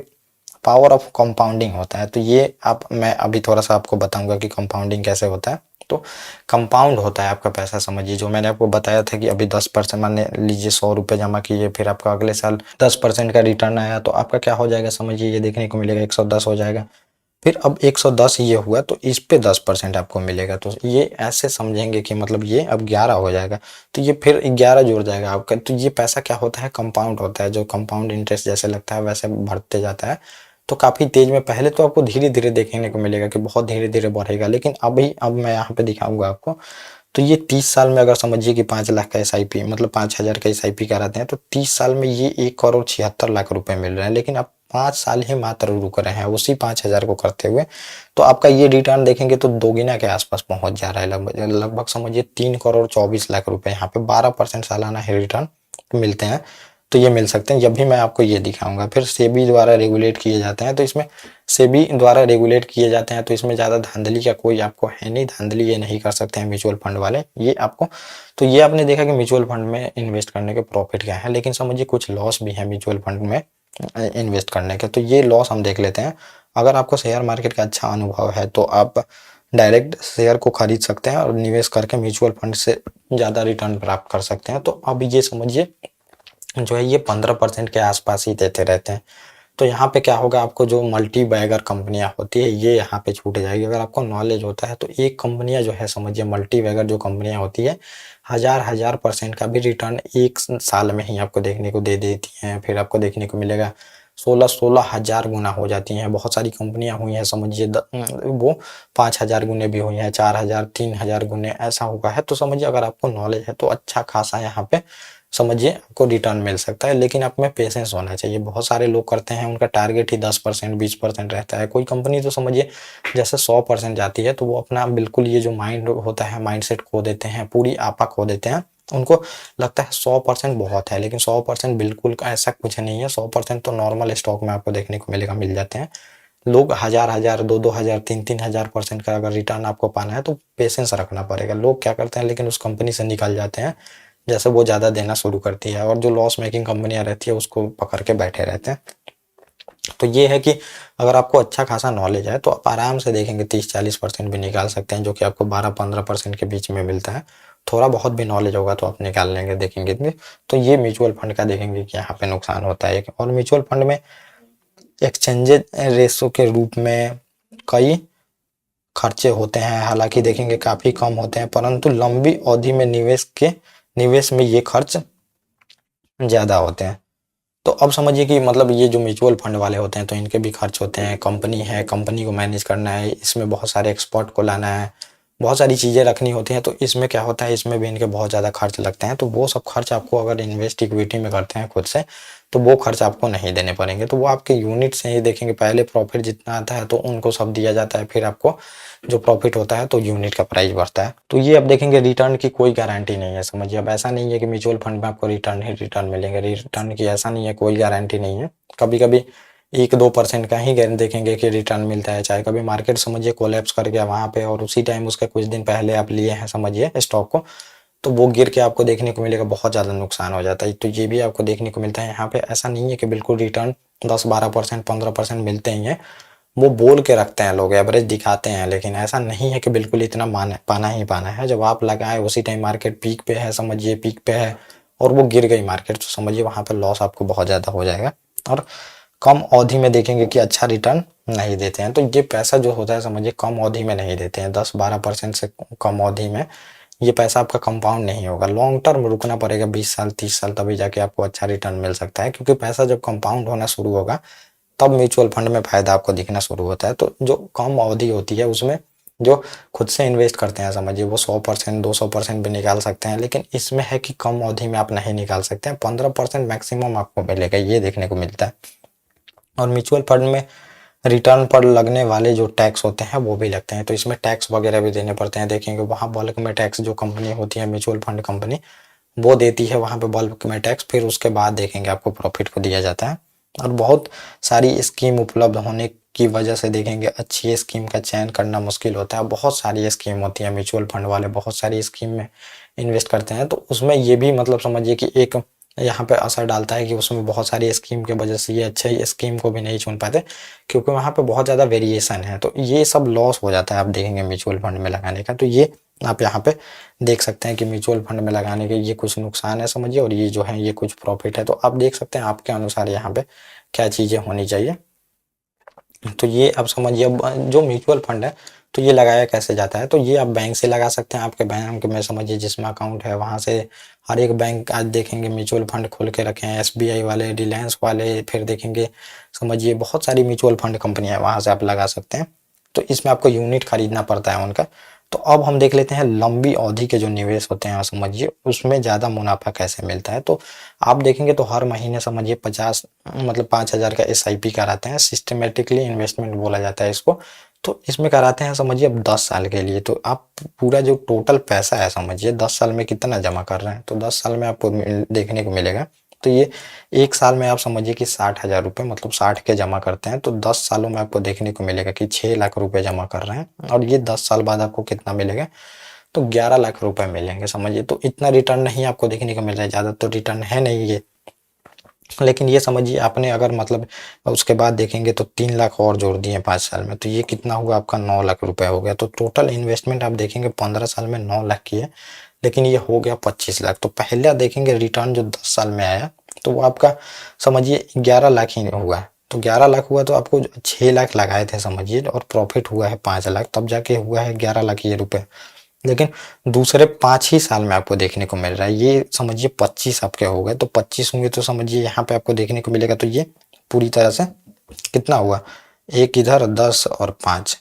पावर ऑफ कंपाउंडिंग होता है, तो ये आप मैं अभी थोड़ा सा आपको बताऊंगा कि कंपाउंडिंग कैसे होता है। तो कंपाउंड होता है आपका पैसा, समझिए जो मैंने आपको बताया था कि अभी 10% मान लीजिए 100 रुपये जमा किए, फिर आपका अगले साल 10% का रिटर्न आया, तो आपका क्या हो जाएगा समझिए, ये देखने को मिलेगा 110 हो जाएगा। फिर अब 110 ये हुआ तो इस पे 10% आपको मिलेगा, तो ये ऐसे समझेंगे कि मतलब ये अब 11 हो जाएगा, तो ये फिर 11 जुड़ जाएगा आपका। तो ये पैसा क्या होता है, कंपाउंड होता है, जो कंपाउंड इंटरेस्ट जैसे लगता है वैसे बढ़ते जाता है। तो काफी तेज में पहले तो आपको धीरे धीरे देखने को मिलेगा कि बहुत धीरे धीरे बढ़ेगा, लेकिन अभी अब मैं यहाँ पे दिखाऊंगा आपको। तो ये 30 साल में अगर समझिए कि 5 लाख का SIP मतलब 5,000 का SIP कराते हैं, तो 30 साल में ये 1,76,00,000 रुपए मिल रहे हैं, लेकिन अब 5 साल ही मात्र रुक रहे हैं उसी 5,000 को करते हुए। तो आपका ये रिटर्न देखेंगे तो दोगुना के आसपास पहुंच जा रहा है, लगभग लगभग समझिए 3,24,00,000 रुपए यहाँ पे 12% सालाना ही रिटर्न मिलते हैं। तो ये मिल सकते हैं, जब भी मैं आपको ये दिखाऊंगा। फिर सेबी द्वारा रेगुलेट किए जाते हैं, तो इसमें सेबी द्वारा रेगुलेट किए जाते हैं, तो इसमें ज़्यादा धांधली का कोई आपको है नहीं, धांधली ये नहीं कर सकते हैं म्यूचुअल फंड वाले ये आपको। तो ये आपने देखा कि म्यूचुअल फंड में इन्वेस्ट करने के प्रॉफिट क्या है, लेकिन समझिए कुछ लॉस भी है म्यूचुअल फंड में इन्वेस्ट करने के। तो ये लॉस हम देख लेते हैं। अगर आपको शेयर मार्केट का अच्छा अनुभव है तो आप डायरेक्ट शेयर को खरीद सकते हैं और निवेश करके म्यूचुअल फंड से ज़्यादा रिटर्न प्राप्त कर सकते हैं। तो अब ये समझिए जो है ये 15% के आसपास ही देते रहते हैं। तो यहाँ पे क्या होगा, आपको जो मल्टी बैगर कंपनियां होती है ये यहाँ पे छूट जाएगी। अगर आपको नॉलेज होता है तो एक कंपनियां जो है समझिए मल्टी बैगर जो कंपनियां होती है 1,000% का भी रिटर्न एक साल में ही आपको देखने को दे देती हैं। फिर आपको देखने को मिलेगा 16 हजार गुना हो जाती हैं। बहुत सारी कंपनियां हुई हैं समझिए वो 5,000 गुने भी हुई हैं, 4,000 3,000 गुने ऐसा हुआ है। तो समझिए अगर आपको नॉलेज है तो अच्छा खासा यहाँ पे समझिए आपको रिटर्न मिल सकता है, लेकिन आप में पेशेंस होना चाहिए। बहुत सारे लोग करते हैं, उनका टारगेट ही 10% 20% रहता है। कोई कंपनी तो समझिए जैसे 100% जाती है तो वो अपना बिल्कुल ये जो माइंड होता है माइंडसेट खो देते हैं, पूरी आपा खो देते हैं। उनको लगता है 100% बहुत है, लेकिन 100% बिल्कुल ऐसा कुछ नहीं है। 100% तो नॉर्मल स्टॉक में आपको देखने को मिलेगा, मिल जाते हैं। लोग 1,000 2 हजार 3,000% का अगर रिटर्न आपको पाना है तो पेशेंस रखना पड़ेगा। लोग क्या करते हैं लेकिन उस कंपनी से निकल जाते हैं जैसे वो ज़्यादा देना शुरू करती है, और जो लॉस मेकिंग कंपनियां रहती है उसको पकड़ के बैठे रहते हैं। तो ये है कि अगर आपको अच्छा खासा नॉलेज है तो आप आराम से देखेंगे 30-40% भी निकाल सकते हैं, जो कि आपको 12-15% के बीच में मिलता है। थोड़ा बहुत भी नॉलेज होगा तो आप निकाल लेंगे, देखेंगे इतने। तो ये म्यूचुअल फंड का देखेंगे कि यहाँ पे नुकसान होता है। और म्यूचुअल फंड में एक्सचेंजेज रेशो के रूप में कई खर्चे होते हैं, हालांकि देखेंगे काफी कम होते हैं, परंतु लंबी अवधि में निवेश में ये खर्च ज्यादा होते हैं। तो अब समझिए कि मतलब ये जो म्यूचुअल फंड वाले होते हैं तो इनके भी खर्च होते हैं। कंपनी है, कंपनी को मैनेज करना है, इसमें बहुत सारे एक्सपर्ट को लाना है, बहुत सारी चीज़ें रखनी होती हैं। तो इसमें क्या होता है, इसमें भी इनके बहुत ज़्यादा खर्च लगते हैं। तो वो सब खर्च आपको अगर इन्वेस्ट इक्विटी में करते हैं खुद से तो वो खर्च आपको नहीं देने पड़ेंगे। तो वो आपके यूनिट से ही देखेंगे, पहले प्रॉफिट जितना आता है तो उनको सब दिया जाता है, फिर आपको जो प्रॉफिट होता है तो यूनिट का प्राइस बढ़ता है। तो ये अब देखेंगे रिटर्न की कोई गारंटी नहीं है, समझिए। अब ऐसा नहीं है कि म्यूचुअल फंड में आपको रिटर्न ही रिटर्न मिलेंगे, रिटर्न की ऐसा नहीं है, कोई गारंटी नहीं है। कभी कभी 1-2% का ही देखेंगे कि रिटर्न मिलता है, चाहे कभी मार्केट समझिए कोलैप्स कर गया वहां पे और उसी टाइम उसके कुछ दिन पहले आप लिए हैं समझिए स्टॉक को, तो वो गिर के आपको देखने को मिलेगा बहुत ज़्यादा नुकसान हो जाता है। तो ये भी आपको देखने को मिलता है। यहाँ पे ऐसा नहीं है कि बिल्कुल रिटर्न 10-12% 15% मिलते ही हैं, वो बोल के रखते हैं लोग, एवरेज दिखाते हैं, लेकिन ऐसा नहीं है कि बिल्कुल इतना पाना ही पाना है। जब आप लगाए उसी टाइम मार्केट पीक पे है, समझिए पीक पे है, और वो गिर गई मार्केट, तो समझिए वहां पर लॉस आपको बहुत ज़्यादा हो जाएगा। और कम अवधि में देखेंगे कि अच्छा रिटर्न नहीं देते हैं। तो ये पैसा जो होता है समझिए कम अवधि में नहीं देते हैं, 10-12% से कम अवधि में ये पैसा आपका कंपाउंड नहीं होगा। लॉन्ग टर्म रुकना पड़ेगा 20 साल 30 साल, तभी जाके आपको अच्छा रिटर्न मिल सकता है, क्योंकि पैसा जब कंपाउंड होना शुरू होगा तब म्यूचुअल फंड में फायदा आपको दिखना शुरू होता है। तो जो कम अवधि होती है उसमें जो खुद से इन्वेस्ट करते हैं समझिए वो 100% 200% भी निकाल सकते हैं, लेकिन इसमें है कि कम अवधि में आप नहीं निकाल सकते हैं, 15% मैक्सिमम आपको मिलेगा, ये देखने को मिलता है। और म्यूचुअल फंड में रिटर्न पर लगने वाले जो टैक्स होते हैं वो भी लगते हैं, तो इसमें टैक्स वगैरह भी देने पड़ते हैं। देखेंगे वहाँ बल्क में टैक्स जो कंपनी होती है म्यूचुअल फंड कंपनी, वो देती है वहाँ पे बल्क में टैक्स, फिर उसके बाद देखेंगे आपको प्रॉफिट को दिया जाता है। और बहुत सारी स्कीम उपलब्ध होने की वजह से देखेंगे अच्छी स्कीम का चयन करना मुश्किल होता है। बहुत सारी स्कीम होती है, म्यूचुअल फंड वाले बहुत सारी स्कीम में इन्वेस्ट करते हैं, तो उसमें ये भी मतलब समझिए कि एक यहाँ पे असर डालता है कि उसमें बहुत सारी स्कीम की वजह से ये अच्छे स्कीम को भी नहीं चुन पाते, क्योंकि वहाँ पे बहुत ज़्यादा वेरिएशन है, तो ये सब लॉस हो जाता है आप देखेंगे म्यूचुअल फंड में लगाने का। तो ये आप यहाँ पे देख सकते हैं कि म्यूचुअल फंड में लगाने के ये कुछ नुकसान है समझिए, और ये जो है ये कुछ प्रॉफिट है। तो आप देख सकते हैं आपके अनुसार यहाँ पे क्या चीज़ें होनी चाहिए। तो ये आप समझिए जो म्यूचुअल फंड है तो ये लगाया कैसे जाता है, तो ये आप बैंक से लगा सकते हैं। आपके बैंक में समझिए जिसमें अकाउंट है वहाँ से हर एक बैंक आज देखेंगे म्यूचुअल फंड खोल के रखे हैं, एसबीआई वाले, रिलायंस वाले, फिर देखेंगे समझिए बहुत सारी म्यूचुअल फंड कंपनियां हैं, वहाँ से आप लगा सकते हैं। तो इसमें आपको यूनिट खरीदना पड़ता है उनका। तो अब हम देख लेते हैं लंबी अवधि के जो निवेश होते हैं समझिए उसमें ज़्यादा मुनाफा कैसे मिलता है। तो आप देखेंगे तो हर महीने समझिए 50 मतलब 5,000 का एसआईपी कराते हैं, सिस्टमेटिकली इन्वेस्टमेंट बोला जाता है इसको। तो इसमें कराते हैं समझिए अब 10 साल के लिए। तो आप पूरा जो टोटल पैसा है समझिए 10 साल में कितना जमा कर रहे हैं, तो 10 साल में आपको देखने को मिलेगा। तो ये एक साल में आप समझिए कि 60,000 रुपये मतलब 60 के जमा करते हैं, तो 10 सालों में आपको देखने को मिलेगा कि 6 लाख रुपए जमा कर रहे हैं, और ये 10 साल बाद आपको कितना मिलेगा, तो 11 लाख रुपए मिलेंगे समझिए। तो इतना रिटर्न नहीं आपको देखने को मिल रहा है, ज़्यादा तो रिटर्न है नहीं ये, लेकिन ये समझिए आपने अगर मतलब उसके बाद देखेंगे तो 3 लाख और जोड़ दिए 5 साल में, तो ये कितना हुआ आपका 9 लाख रुपए हो गया। तो टोटल इन्वेस्टमेंट आप देखेंगे 15 साल में 9 लाख की है, लेकिन ये हो गया 25 लाख। तो पहला देखेंगे रिटर्न जो 10 साल में आया तो वो आपका समझिए 11 लाख ही हुआ। तो 11 लाख हुआ तो आपको 6 लाख लगाए थे समझिए, और प्रॉफिट हुआ है 5 लाख, तब जाके हुआ है 11 लाख ये रुपए। लेकिन दूसरे 5 ही साल में आपको देखने को मिल रहा है, ये समझिए 25 आपके हो गए। तो 25 होंगे तो समझिए यहाँ पे आपको देखने को मिलेगा, तो ये पूरी तरह से कितना हुआ, एक इधर 10 और 5,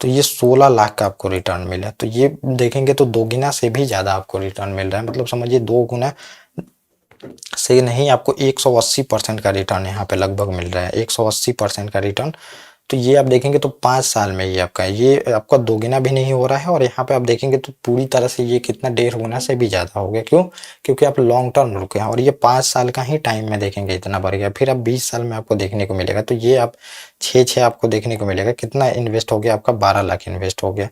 तो ये 16 लाख का आपको रिटर्न मिला। तो ये देखेंगे तो 2 गुना से भी ज्यादा आपको रिटर्न मिल रहा है, मतलब समझिए 2 गुना से नहीं आपको 180% का रिटर्न यहाँ पे लगभग मिल रहा है, 180% का रिटर्न। तो ये आप देखेंगे तो 5 साल में ये आपका 2 गुना भी नहीं हो रहा है, और यहाँ पे आप देखेंगे तो पूरी तरह से ये कितना 1.5 गुना से भी ज्यादा हो गया। क्यों? क्योंकि आप लॉन्ग टर्म रुके हैं, और ये 5 साल का ही टाइम में देखेंगे इतना बढ़ गया। फिर अब 20 साल में आपको देखने को मिलेगा, तो ये आप 6 आपको देखने को मिलेगा, कितना इन्वेस्ट हो गया आपका 12 लाख इन्वेस्ट हो गया।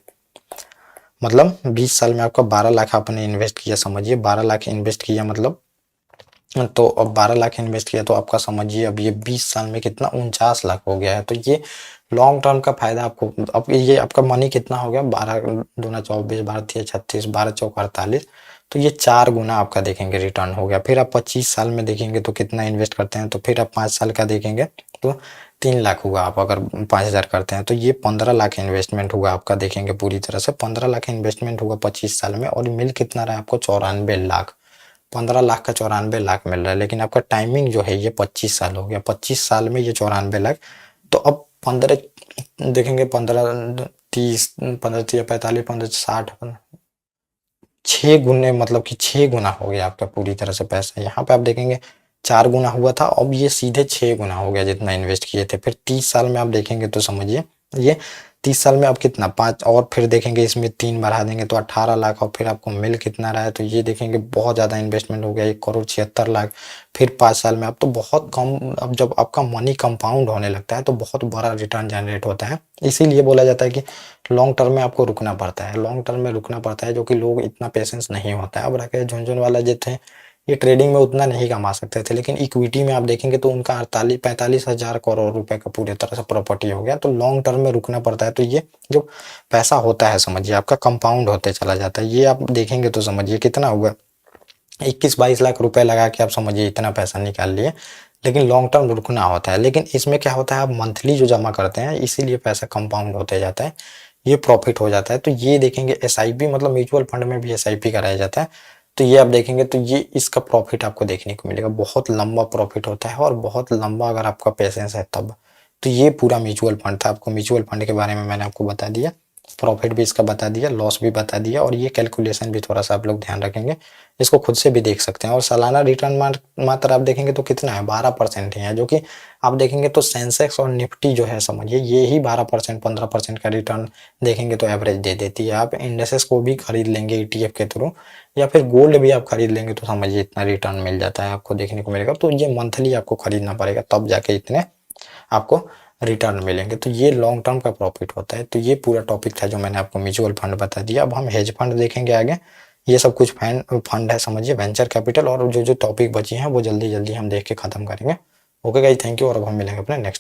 मतलब 20 साल में आपका 12 लाख आपने इन्वेस्ट किया समझिए, 12 लाख इन्वेस्ट किया मतलब, तो अब 12 लाख इन्वेस्ट किया तो आपका समझिए अब ये 20 साल में कितना 49 लाख हो गया है। तो ये लॉन्ग टर्म का फायदा आपको, अब ये आपका मनी कितना हो गया, 12 दूना 24, 12 तिया 36, 12 चौक 48, तो ये 4 गुना आपका देखेंगे रिटर्न हो गया। फिर आप 25 साल में देखेंगे तो कितना इन्वेस्ट करते हैं, तो फिर आप 5 साल का देखेंगे तो 3 लाख हुआ। आप अगर 5,000 करते हैं तो ये 15 लाख इन्वेस्टमेंट हुआ आपका, देखेंगे पूरी तरह से 15 लाख इन्वेस्टमेंट हुआ 25 साल में, और मिल कितना रहा आपको 94 लाख। 15 लाख का 94 लाख मिल रहा है, लेकिन आपका टाइमिंग जो है ये 25 साल हो गया, 25 साल में ये 94 लाख। तो अब 15 देखेंगे, 15 30, 15 30 45, 15 60, 6 गुने मतलब कि 6 गुना हो गया आपका पूरी तरह से पैसा। यहाँ पे आप देखेंगे 4 गुना हुआ था, अब ये सीधे 6 गुना हो गया जितना इन्वेस्ट किए थे। फिर 30 साल में आप देखेंगे तो समझिए ये 30 साल में आप कितना 5, और फिर देखेंगे इसमें 3 बढ़ा देंगे तो 18 लाख, और फिर आपको मिल कितना रहा है, तो ये देखेंगे बहुत ज़्यादा इन्वेस्टमेंट हो गया 1,76,00,000। फिर 5 साल में आप तो बहुत कम, अब जब आपका मनी कंपाउंड होने लगता है तो बहुत बड़ा रिटर्न जनरेट होता है। इसीलिए बोला जाता है कि लॉन्ग टर्म में आपको रुकना पड़ता है, लॉन्ग टर्म में रुकना पड़ता है, जो कि लोग इतना पेशेंस नहीं होता है। अब राकेश झुनझुनवाला जो थे ये ट्रेडिंग में उतना नहीं कमा सकते थे, लेकिन इक्विटी में आप देखेंगे तो उनका 48-45 हजार करोड़ रुपए का पूरी तरह से प्रॉपर्टी हो गया। तो लॉन्ग टर्म में रुकना पड़ता है, तो ये जो पैसा होता है समझिए आपका कंपाउंड होते चला जाता है। ये आप देखेंगे तो समझिए कितना हुआ, 21-22 लाख रुपए लगा के आप समझिए इतना पैसा निकाल लिए, लेकिन लॉन्ग टर्म रुकना होता है। लेकिन इसमें क्या होता है, आप मंथली जो जमा करते हैं इसीलिए पैसा कंपाउंड होते जाता है, ये प्रॉफिट हो जाता है। तो ये देखेंगे एसआईपी मतलब म्यूचुअल फंड में भी एसआईपी कराया जाता है, तो ये आप देखेंगे तो ये इसका प्रॉफिट आपको देखने को मिलेगा, बहुत लंबा प्रॉफिट होता है, और बहुत लंबा अगर आपका पेशेंस है तब। तो ये पूरा म्यूचुअल फंड था, आपको म्यूचुअल फंड के बारे में मैंने आपको बता दिया। प्रॉफिट भी इसका बता दिया, लॉस भी बता दिया, और ये कैलकुलेशन भी थोड़ा सा आप लोग ध्यान रखेंगे, इसको खुद से भी देख सकते हैं। और सालाना रिटर्न मात्र आप देखेंगे तो कितना है, 12% ही है, जो कि आप देखेंगे तो सेंसेक्स और निफ्टी जो है समझिए ये ही 12% 15% का रिटर्न देखेंगे तो एवरेज दे देती है। आप इंडेसेस को भी खरीद लेंगे ETF के थ्रू, या फिर गोल्ड भी आप खरीद लेंगे तो समझिए इतना रिटर्न मिल जाता है आपको देखने को मिलेगा। तो ये मंथली आपको खरीदना पड़ेगा, तब जाके इतने आपको रिटर्न मिलेंगे। तो ये लॉन्ग टर्म का प्रॉफिट होता है। तो ये पूरा टॉपिक था जो मैंने आपको म्यूचुअल फंड बता दिया। अब हम हेज फंड देखेंगे आगे। ये सब कुछ फंड है समझिए, वेंचर कैपिटल, और जो जो टॉपिक बची हैं वो जल्दी जल्दी हम देख के खत्म करेंगे। ओके गाइस, थैंक यू, और अब हम मिलेंगे अपने नेक्स्ट